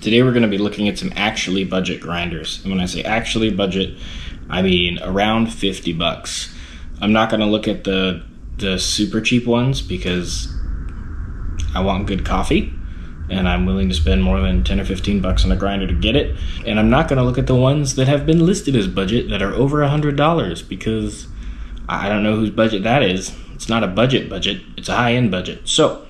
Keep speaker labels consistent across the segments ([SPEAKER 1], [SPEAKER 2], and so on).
[SPEAKER 1] Today we're going to be looking at some actually budget grinders. And when I say actually budget, I mean around 50 bucks. I'm not going to look at the super cheap ones because I want good coffee and I'm willing to spend more than 10 or 15 bucks on a grinder to get it. And I'm not going to look at the ones that have been listed as budget that are over $100 because I don't know whose budget that is. It's not a budget, it's a high-end budget. So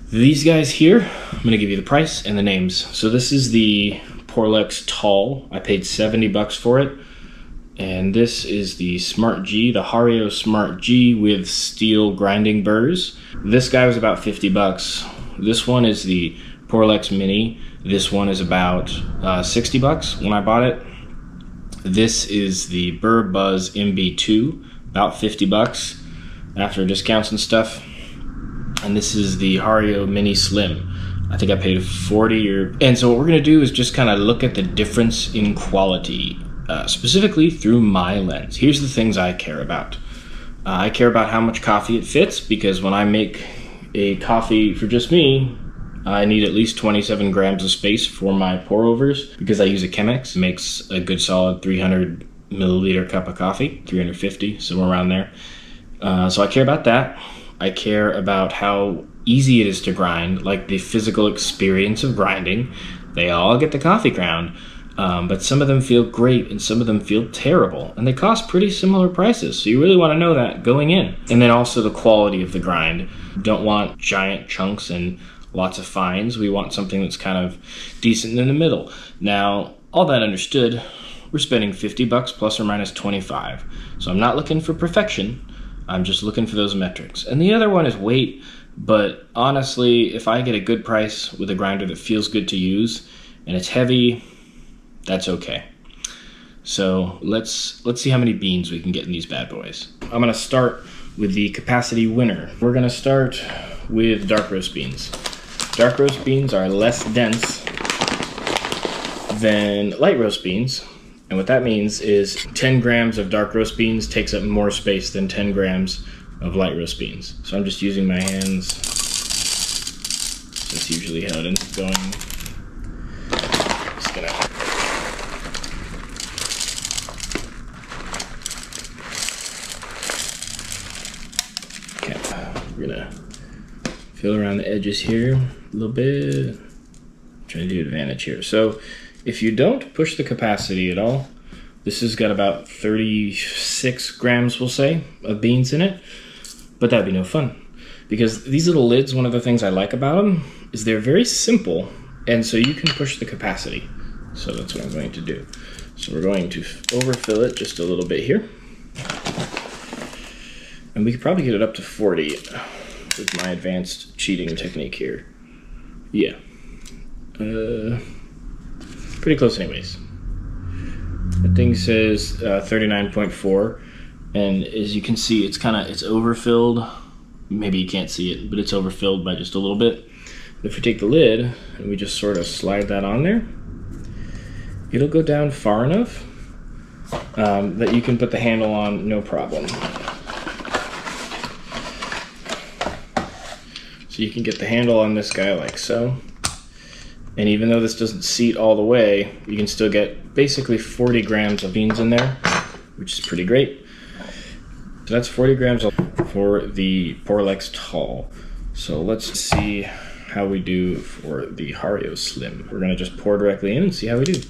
[SPEAKER 1] these guys here, I'm going to give you the price and the names. So this is the Porlex Tall. I paid 70 bucks for it. And this is the Smart G, the Hario Smart G with steel grinding burrs. This guy was about 50 bucks. This one is the Porlex Mini. This one is about 60 bucks when I bought it. This is the BurrBuzz MB2, about 50 bucks after discounts and stuff. And this is the Hario Mini Slim. I think I paid 40 And so what we're gonna do is just kind of look at the difference in quality, specifically through my lens. Here's the things I care about. I care about how much coffee it fits, because when I make a coffee for just me, I need at least 27 grams of space for my pour overs because I use a Chemex. It makes a good solid 300 milliliter cup of coffee, 350, somewhere around there. So I care about that. I care about how easy it is to grind, like the physical experience of grinding. They all get the coffee ground, but some of them feel great and some of them feel terrible, and they cost pretty similar prices, so you really want to know that going in. And then also the quality of the grind. Don't want giant chunks and lots of fines. We want something that's kind of decent in the middle. Now, all that understood, we're spending 50 bucks plus or minus 25. So I'm not looking for perfection. I'm just looking for those metrics. And the other one is weight, but honestly, if I get a good price with a grinder that feels good to use and it's heavy, that's okay. So let's see how many beans we can get in these bad boys. I'm gonna start with the capacity winner. We're gonna start with dark roast beans. Dark roast beans are less dense than light roast beans. And what that means is 10 grams of dark roast beans takes up more space than 10 grams of light roast beans. So I'm just using my hands. That's usually how it ends up going. Just gonna we're gonna feel around the edges here a little bit. Trying to do advantage here. So if you don't push the capacity at all, this has got about 36 grams, we'll say, of beans in it, but that'd be no fun. Because these little lids, one of the things I like about them is they're very simple, and so you can push the capacity. So that's what I'm going to do. So we're going to overfill it just a little bit here. And we could probably get it up to 40 with my advanced cheating technique here. Yeah. Pretty close anyways. The thing says 39.4, and as you can see, it's overfilled. Maybe you can't see it, but it's overfilled by just a little bit. If we take the lid and we just sort of slide that on there, it'll go down far enough that you can put the handle on no problem. So you can get the handle on this guy like so. And even though this doesn't seat all the way, you can still get basically 40 grams of beans in there, which is pretty great. So that's 40 grams for the Porlex Tall. So let's see how we do for the Hario Slim. We're gonna just pour directly in and see how we do.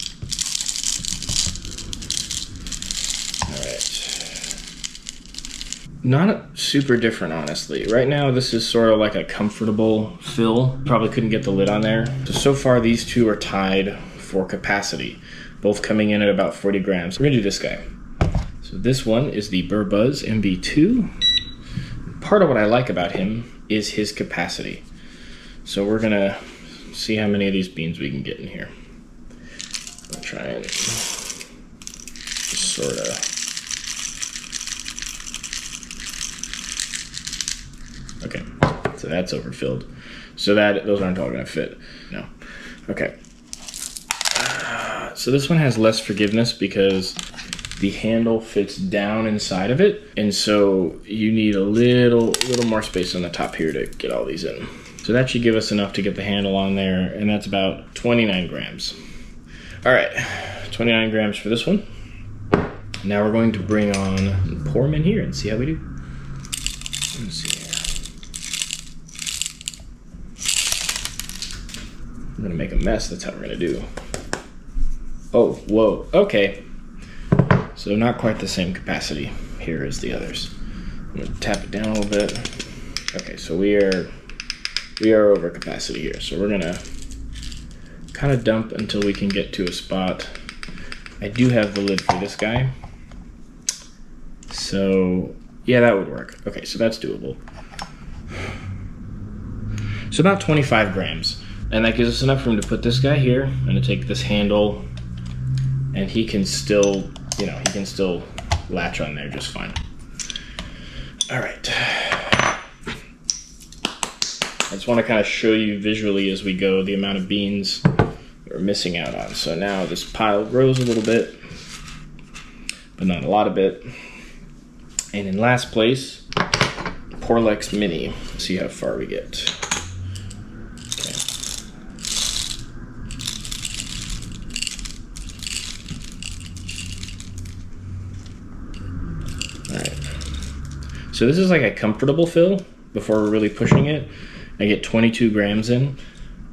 [SPEAKER 1] Not super different, honestly. Right now, this is sort of like a comfortable fill. Probably couldn't get the lid on there. So far, these two are tied for capacity, both coming in at about 40 grams. We're gonna do this guy. So this one is the BurrBuzz MB2. Part of what I like about him is his capacity. So we're gonna see how many of these beans we can get in here. I'll try and just sort of. Okay, so that's overfilled. So those aren't all gonna fit. No. Okay. So this one has less forgiveness because the handle fits down inside of it, and so you need a little more space on the top here to get all these in. So that should give us enough to get the handle on there, and that's about 29 grams. All right, 29 grams for this one. Now we're going to bring on, pour them in here and see how we do. Let's see here. I'm gonna make a mess, that's how we're gonna do. Oh, whoa, okay. So not quite the same capacity here as the others. I'm gonna tap it down a little bit. Okay, so we are over capacity here. So we're gonna kind of dump until we can get to a spot. I do have the lid for this guy. So yeah, that would work. Okay, so that's doable. So about 25 grams. And that gives us enough room to put this guy here. I'm gonna take this handle and he can still, you know, he can still latch on there just fine. All right. I just want to kind of show you visually as we go the amount of beans we're missing out on. So now this pile grows a little bit, but not a lot of it. And in last place, Porlex Mini. Let's see how far we get. Okay. All right. So this is like a comfortable fill before we're really pushing it. I get 22 grams in,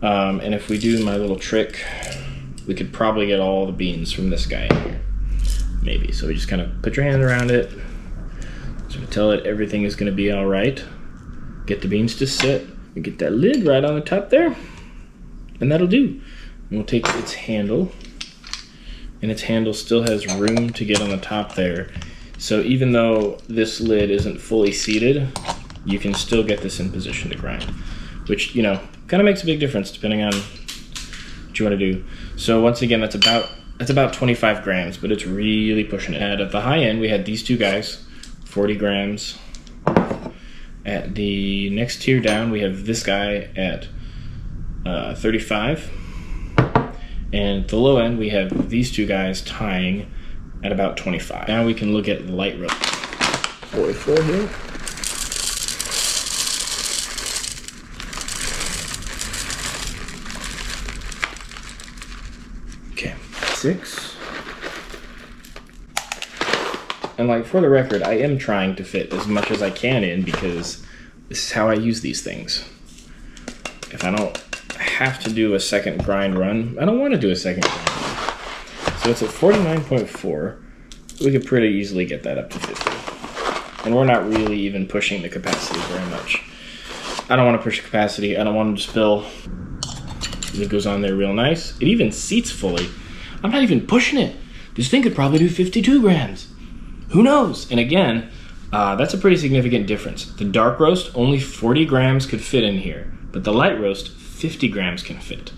[SPEAKER 1] and if we do my little trick, we could probably get all the beans from this guy in here, maybe. So we just kind of put your hand around it, sort of tell it everything is gonna be all right. Get the beans to sit, and get that lid right on the top there, and that'll do. And we'll take its handle, and its handle still has room to get on the top there. So even though this lid isn't fully seated, you can still get this in position to grind, which, you know, kind of makes a big difference depending on what you want to do. So once again, that's about 25 grams, but it's really pushing it. And at the high end, we had these two guys, 40 grams. At the next tier down, we have this guy at 35. And at the low end, we have these two guys tying at about 25. Now we can look at light rope. 44 here. Okay, 6. And like, for the record, I am trying to fit as much as I can in because this is how I use these things. If I don't have to do a second grind run, I don't want to do a second grind run. So it's at 49.4. We could pretty easily get that up to 50. And we're not really even pushing the capacity very much. I don't want to push the capacity. I don't want it to spill. It goes on there real nice. It even seats fully. I'm not even pushing it. This thing could probably do 52 grams. Who knows? And again, that's a pretty significant difference. The dark roast, only 40 grams could fit in here, but the light roast, 50 grams can fit.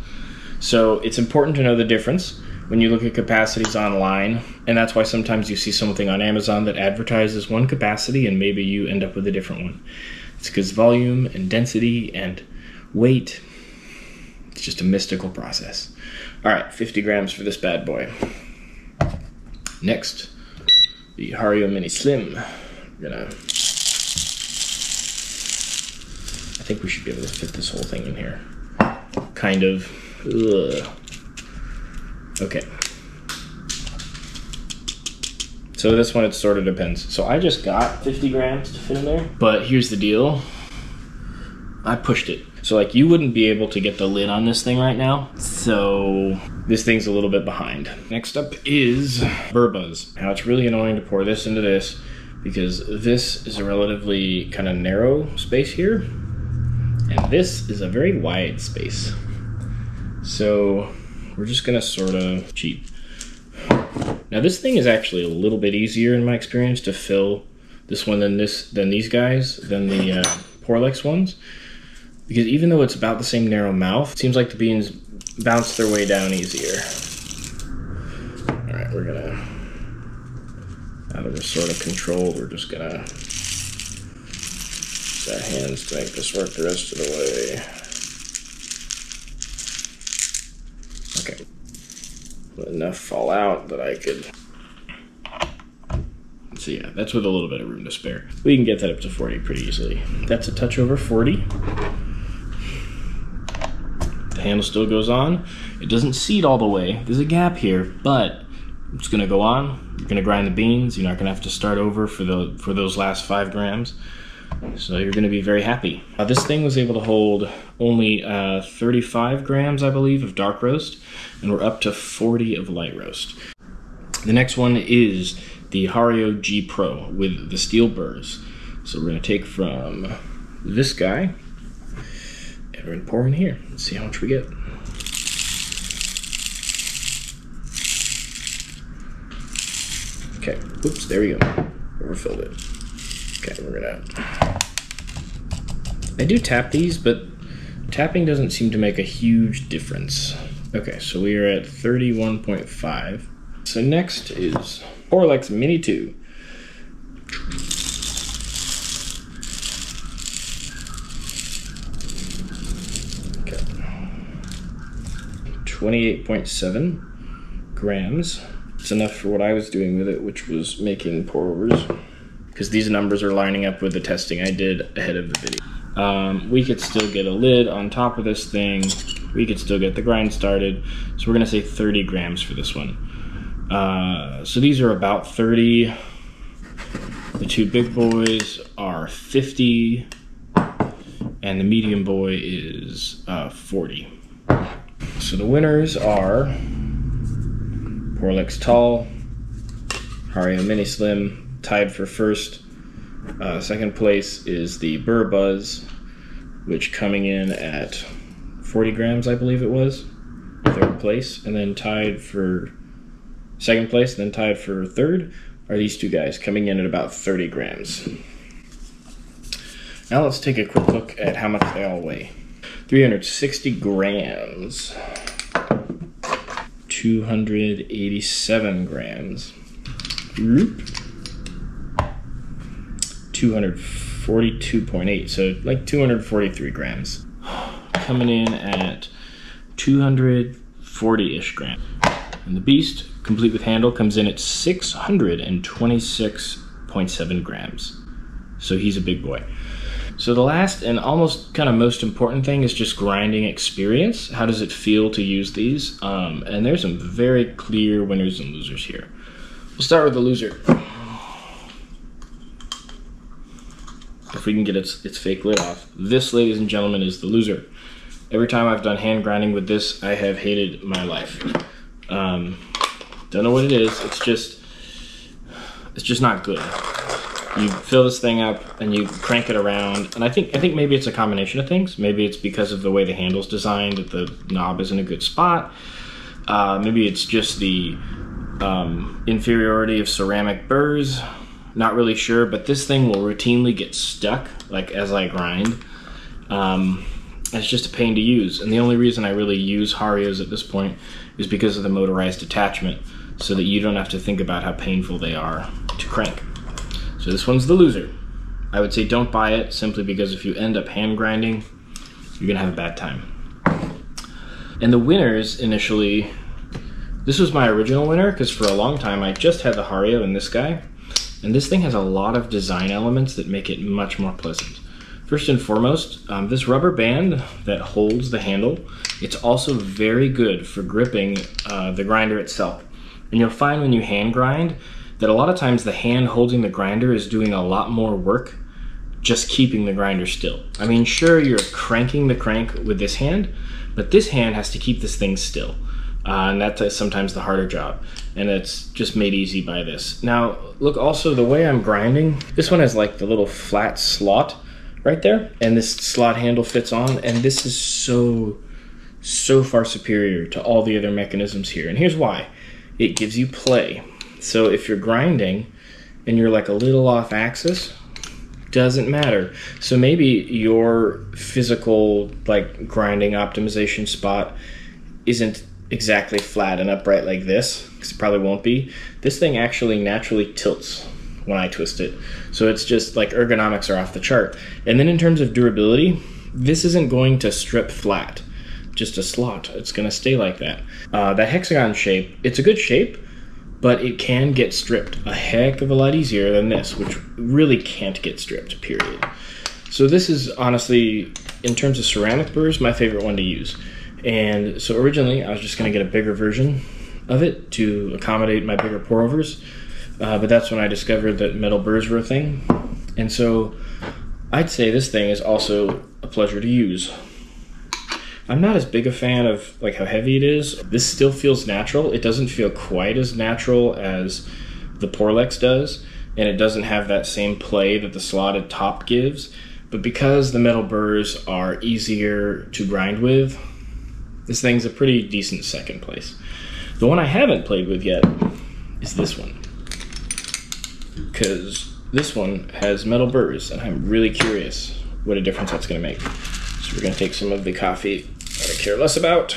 [SPEAKER 1] So it's important to know the difference when you look at capacities online, and that's why sometimes you see something on Amazon that advertises one capacity and maybe you end up with a different one. It's because volume and density and weight, it's just a mystical process. All right, 50 grams for this bad boy. Next, the Hario Mini Slim. I think we should be able to fit this whole thing in here. Kind of. Ugh. Okay. So this one, it sort of depends. So I just got 50 grams to fit in there, but here's the deal. I pushed it. So like, you wouldn't be able to get the lid on this thing right now. So this thing's a little bit behind. Next up is BurrBuzz. Now it's really annoying to pour this into this because this is a relatively kind of narrow space here. And this is a very wide space. So we're just gonna sort of cheat. Now this thing is actually a little bit easier in my experience to fill this one than these guys, than the Porlex ones. Because even though it's about the same narrow mouth, it seems like the beans bounce their way down easier. All right, we're gonna, now that we're sort of controlled, we're just gonna use our hands to make this work the rest of the way. Okay, let enough fall out that I could, so yeah, that's with a little bit of room to spare. We can get that up to 40 pretty easily. That's a touch over 40. handle still goes on. It doesn't seat all the way. There's a gap here, but it's gonna go on. You're gonna grind the beans. You're not gonna have to start over for those last 5 grams. So you're gonna be very happy. This thing was able to hold only 35 grams, I believe, of dark roast, and we're up to 40 of light roast. The next one is the Hario G Pro with the steel burrs. So we're gonna take from this guy, and we're gonna pour in here. Let's see how much we get. Okay, oops, there we go. Overfilled it. Okay, we're gonna... I do tap these, but tapping doesn't seem to make a huge difference. Okay, so we are at 31.5. So next is Porlex MB2. Okay. 28.7 grams. It's enough for what I was doing with it, which was making pour-overs, because these numbers are lining up with the testing I did ahead of the video. We could still get a lid on top of this thing. We could still get the grind started. So we're gonna say 30 grams for this one. So these are about 30. The 2 big boys are 50, and the medium boy is 40. So the winners are Porlex Tall, Hario Mini Slim, tied for first. Second place is the BurrBuzz, which coming in at 40 grams, I believe it was. Third place, and then tied for second place, and then tied for third are these 2 guys coming in at about 30 grams. Now let's take a quick look at how much they all weigh. 360 grams. 287 grams. 242.8, so like 243 grams. Coming in at 240-ish grams. And the beast, complete with handle, comes in at 626.7 grams. So he's a big boy. So the last and almost kind of most important thing is just grinding experience. How does it feel to use these? And there's some very clear winners and losers here. We'll start with the loser. If we can get its fake lid off. This, ladies and gentlemen, is the loser. Every time I've done hand grinding with this, I have hated my life. Don't know what it is. It's just not good. You fill this thing up and you crank it around, and I think maybe it's a combination of things. Maybe it's because of the way the handle's designed, that the knob is in a good spot. Maybe it's just the inferiority of ceramic burrs. Not really sure, but this thing will routinely get stuck, like as I grind. It's just a pain to use, and the only reason I really use Harios at this point is because of the motorized attachment, so that you don't have to think about how painful they are to crank. So this one's the loser. I would say don't buy it, simply because if you end up hand grinding, you're gonna have a bad time. And the winners initially, this was my original winner, because for a long time I just had the Hario and this guy, and this thing has a lot of design elements that make it much more pleasant. First and foremost, this rubber band that holds the handle, it's also very good for gripping the grinder itself. And you'll find when you hand grind that a lot of times the hand holding the grinder is doing a lot more work just keeping the grinder still. I mean, sure, you're cranking the crank with this hand, but this hand has to keep this thing still. And that's sometimes the harder job. And it's just made easy by this. Now, look, also the way I'm grinding, this one has like the little flat slot right there, and this slot handle fits on, and this is so far superior to all the other mechanisms here. And here's why. It gives you play. So if you're grinding and you're like a little off axis, doesn't matter. So maybe your physical like grinding optimization spot isn't exactly flat and upright like this, because it probably won't be. This thing actually naturally tilts when I twist it. So it's just like ergonomics are off the chart. And then in terms of durability, this isn't going to strip flat, just a slot. It's gonna stay like that. That hexagon shape, it's a good shape, but it can get stripped a heck of a lot easier than this, which really can't get stripped, period. So this is honestly, in terms of ceramic burrs, my favorite one to use. And so originally I was just gonna get a bigger version of it to accommodate my bigger pour overs. But that's when I discovered that metal burrs were a thing. And so I'd say this thing is also a pleasure to use. I'm not as big a fan of like how heavy it is. This still feels natural. It doesn't feel quite as natural as the Porlex does, and it doesn't have that same play that the slotted top gives. But because the metal burrs are easier to grind with, this thing's a pretty decent second place. The one I haven't played with yet is this one, because this one has metal burrs, and I'm really curious what a difference that's gonna make. So we're gonna take some of the coffee that I care less about,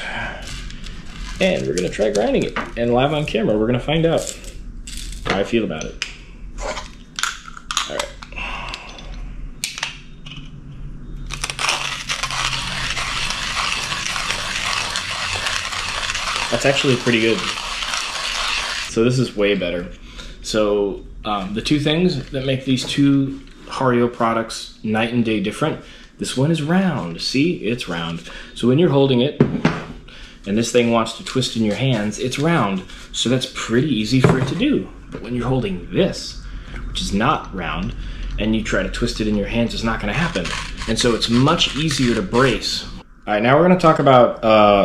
[SPEAKER 1] and we're gonna try grinding it. And live on camera, we're gonna find out how I feel about it. All right. That's actually pretty good. So this is way better. So the two things that make these two Hario products night and day different, this one is round. See, it's round. So when you're holding it and this thing wants to twist in your hands, it's round. So that's pretty easy for it to do. But when you're holding this, which is not round, and you try to twist it in your hands, it's not gonna happen. And so it's much easier to brace. All right, now we're gonna talk about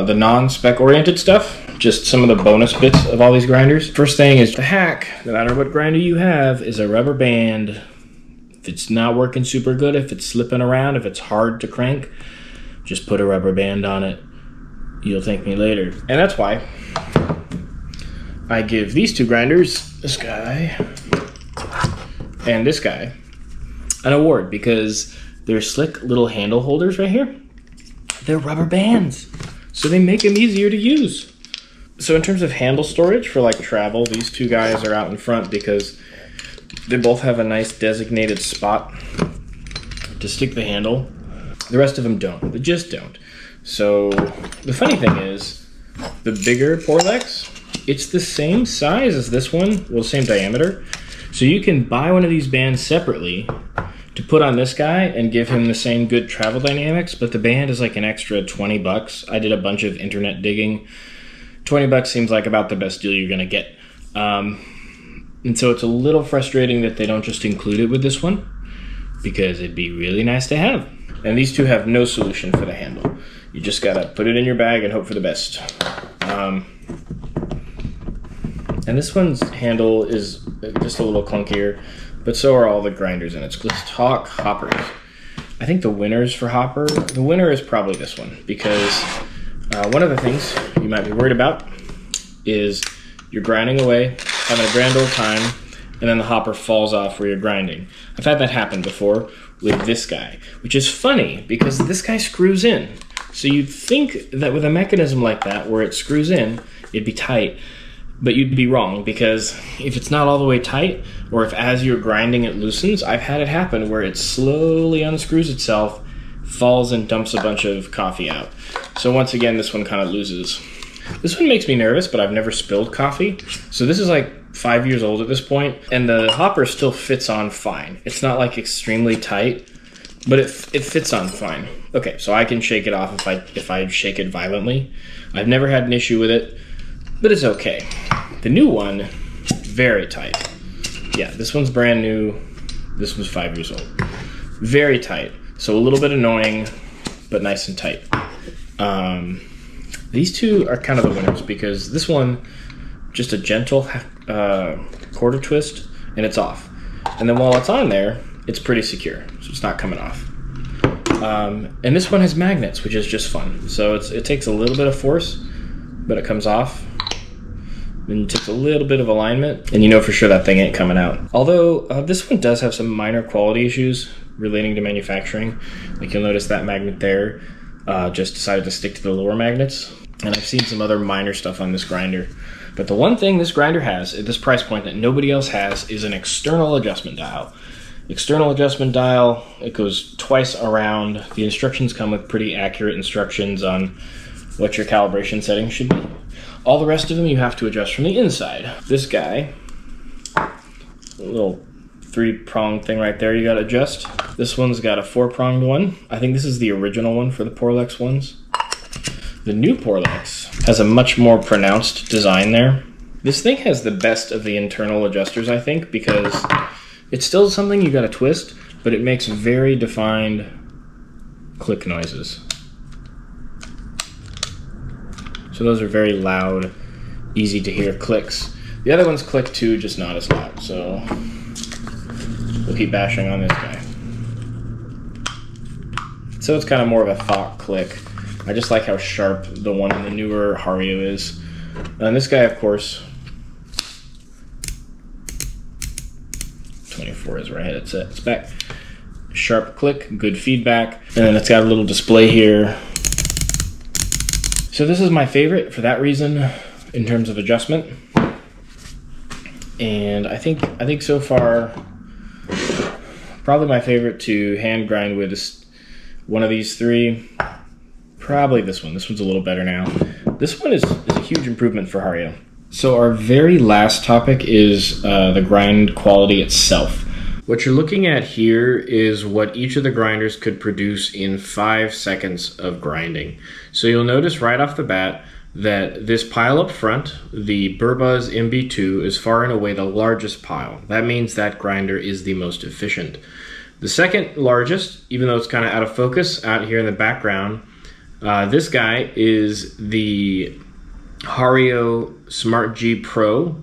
[SPEAKER 1] the non-spec oriented stuff, just some of the bonus bits of all these grinders. First thing is the hack, no matter what grinder you have, is a rubber band. If it's not working super good, if it's slipping around, if it's hard to crank, just put a rubber band on it. You'll thank me later. And that's why I give these two grinders, this guy and this guy, an award, because they're slick little handle holders right here. They're rubber bands, so they make them easier to use. So in terms of handle storage for like travel, these two guys are out in front because they both have a nice designated spot to stick the handle. The rest of them don't, they just don't. So the funny thing is, the bigger Porlex, it's the same size as this one, well, same diameter. So you can buy one of these bands separately to put on this guy and give him the same good travel dynamics, but the band is like an extra 20 bucks. I did a bunch of internet digging. 20 bucks seems like about the best deal you're gonna get. And so it's a little frustrating that they don't just include it with this one, because it'd be really nice to have. And these two have no solution for the handle. You just gotta put it in your bag and hope for the best. And this one's handle is just a little clunkier, but so are all the grinders in it. Let's talk hoppers. I think the winners for hopper, the winner is probably this one, because one of the things you might be worried about is you're grinding away, having a grand old time, and then the hopper falls off where you're grinding. I've had that happen before with this guy, which is funny because this guy screws in. So you'd think that with a mechanism like that, where it screws in, it'd be tight. But you'd be wrong, because if it's not all the way tight, or if as you're grinding it loosens, I've had it happen where it slowly unscrews itself, falls and dumps a bunch of coffee out. So once again, this one kind of loses. This one makes me nervous, but I've never spilled coffee. So this is like 5 years old at this point, and the hopper still fits on fine. It's not like extremely tight, but it fits on fine. Okay, so I can shake it off if I shake it violently. I've never had an issue with it, but it's okay. The new one, very tight. Yeah, this one's brand new. This one's 5 years old. Very tight. So a little bit annoying, but nice and tight. These two are kind of the winners, because this one, just a gentle quarter twist, and it's off. And then while it's on there, it's pretty secure, so it's not coming off. And this one has magnets, which is just fun. So it takes a little bit of force, but it comes off. And it takes a little bit of alignment, and you know for sure that thing ain't coming out. Although this one does have some minor quality issues relating to manufacturing. Like you'll notice that magnet there just decided to stick to the lower magnets. And I've seen some other minor stuff on this grinder. But the one thing this grinder has at this price point that nobody else has is an external adjustment dial. External adjustment dial, it goes twice around. The instructions come with pretty accurate instructions on what your calibration settings should be. All the rest of them you have to adjust from the inside. This guy, a little 3-pronged thing right there you gotta adjust. This one's got a 4-pronged one. I think this is the original one for the Porlex ones. The new Porlex has a much more pronounced design there. This thing has the best of the internal adjusters, I think, because it's still something you gotta twist, but it makes very defined click noises. So those are very loud, easy to hear clicks. The other ones click too, just not as loud, so we'll keep bashing on this guy. So it's kind of more of a thought click. I just like how sharp the one in the newer Hario is. And this guy, of course, 24 is where I had it set. It's back. Sharp click, good feedback. And then it's got a little display here. So this is my favorite for that reason in terms of adjustment. And I think so far, probably my favorite to hand grind with is one of these three. Probably this one. This one's a little better now. This one is a huge improvement for Hario. So our very last topic is the grind quality itself. What you're looking at here is what each of the grinders could produce in 5 seconds of grinding. So you'll notice right off the bat that this pile up front, the BurrBuzz MB2, is far and away the largest pile. That means that grinder is the most efficient. The second largest, even though it's kind of out of focus out here in the background, this guy is the Hario Smart G Pro,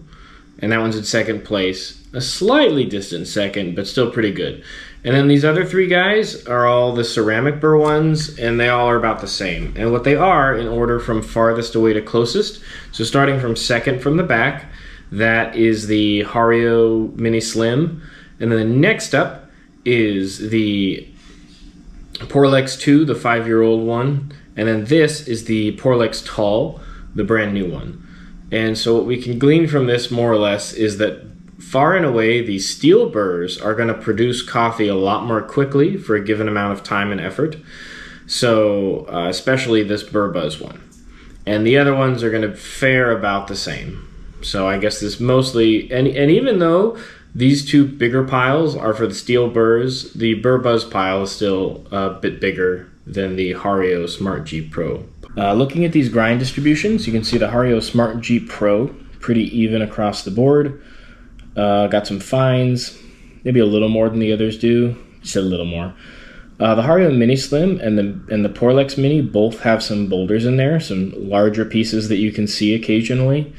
[SPEAKER 1] and that one's in second place. A slightly distant second, but still pretty good. And then these other three guys are all the ceramic burr ones, and they all are about the same. And what they are in order from farthest away to closest. So starting from second from the back, that is the Hario Mini Slim. And then the next up is the Porlex II, the 5-year-old one. And then this is the Porlex Tall, the brand new one. And so what we can glean from this more or less is that far and away, the steel burrs are going to produce coffee a lot more quickly for a given amount of time and effort. So, especially this BurrBuzz one. And the other ones are going to fare about the same. So I guess this mostly, and even though these two bigger piles are for the steel burrs, the BurrBuzz pile is still a bit bigger than the Hario Smart G Pro. Looking at these grind distributions, you can see the Hario Smart G Pro, pretty even across the board. Got some fines, maybe a little more than the others do, just a little more. The Hario Mini Slim and the Porlex Mini both have some boulders in there, some larger pieces that you can see occasionally,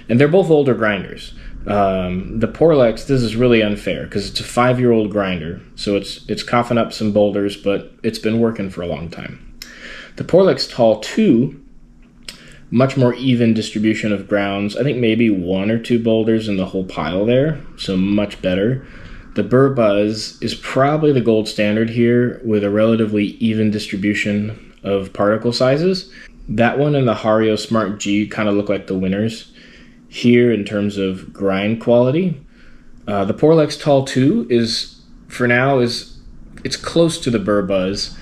[SPEAKER 1] and they're both older grinders. The Porlex, this is really unfair because it's a 5-year-old grinder, so it's coughing up some boulders, but it's been working for a long time. The Porlex Tall 2, much more even distribution of grounds. I think maybe 1 or 2 boulders in the whole pile there, so much better. The BurrBuzz is probably the gold standard here with a relatively even distribution of particle sizes. That one and the Hario Smart G kind of look like the winners here in terms of grind quality. The Porlex Tall 2 is, for now, it's close to the BurrBuzz.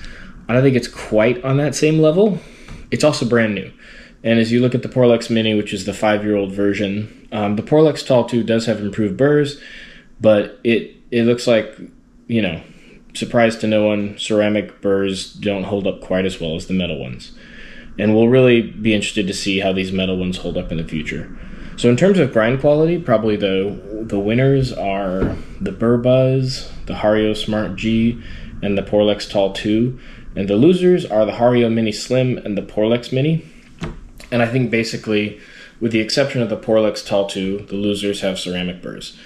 [SPEAKER 1] I don't think it's quite on that same level. It's also brand new. And as you look at the Porlex Mini, which is the 5-year-old version, the Porlex Tall 2 does have improved burrs, but it looks like, you know, surprise to no one, ceramic burrs don't hold up quite as well as the metal ones. And we'll really be interested to see how these metal ones hold up in the future. So in terms of grind quality, probably the winners are the BurrBuzz, the Hario Smart G, and the Porlex Tall 2. And the losers are the Hario Mini Slim and the Porlex Mini. And I think basically, with the exception of the Porlex Tall 2, the losers have ceramic burrs.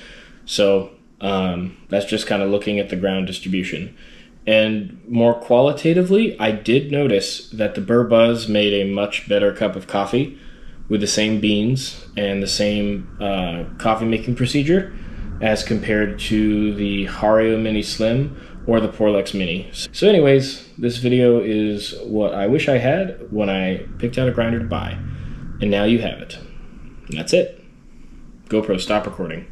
[SPEAKER 1] So that's just kind of looking at the ground distribution. And more qualitatively, I did notice that the BurrBuzz made a much better cup of coffee with the same beans and the same coffee making procedure as compared to the Hario Mini Slim or the Porlex Mini. So anyways, this video is what I wish I had when I picked out a grinder to buy. And now you have it. And that's it. GoPro, stop recording.